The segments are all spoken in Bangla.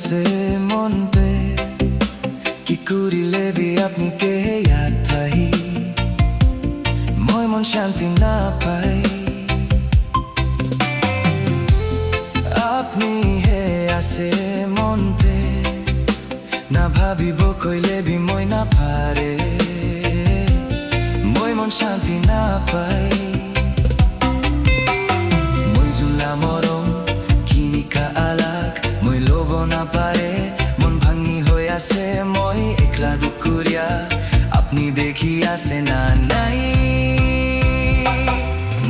আছে মনতে কি কৰিলে বি আপনি কে ইয়াত থাহি মই মন শান্তি নাপাই আপনি হে আছে মনতে না ভাবিব কইলে বি মই নাপারে মই মন শান্তি নাপাই মই জুলা মরম কিনিকা আলাক মই লব নাপারে মন ভাঙি হৈ আছে মই একলা দুকুরিয়া আপনি দেখি আছে না নাই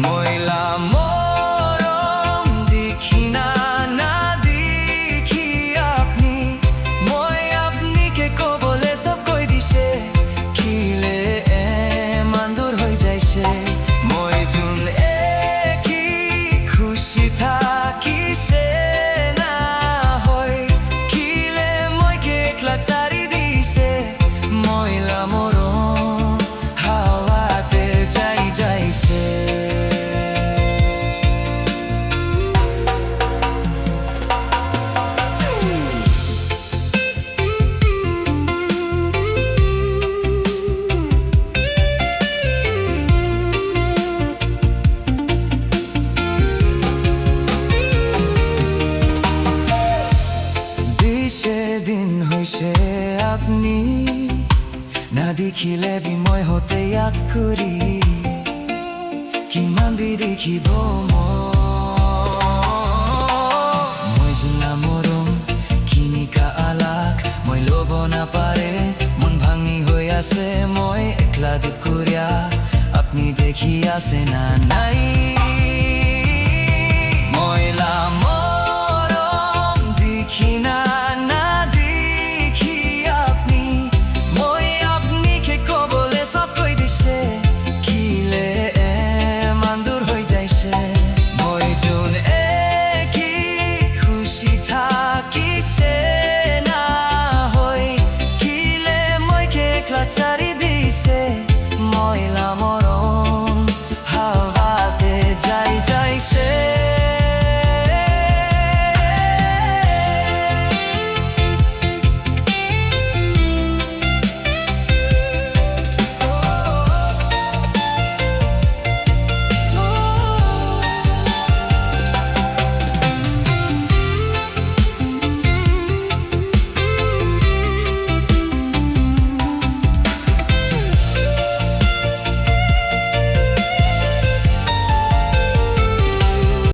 মইলা মরম দেখি না না দেখি আপনি মই আপনি কে কবলে সব কই দিছে কিলে মান দূর হৈ যাইছে মই জুন কি খুশি থাকিছে না হয় কিলে মই কে একলা চারি দিছে মইলা মরম হাওয়াতে যাই যাইছে দিন হইছে আপনি না দেখিলে বি মই হতে ইয়াক করি কিমান বি দেখিব মই জুলা মরম কিনিকা আলাক মই লব নাপারে মন ভাঙি হৈ আছে মই একলা দুকুরিয়া আপনি দেখি আছে না নাই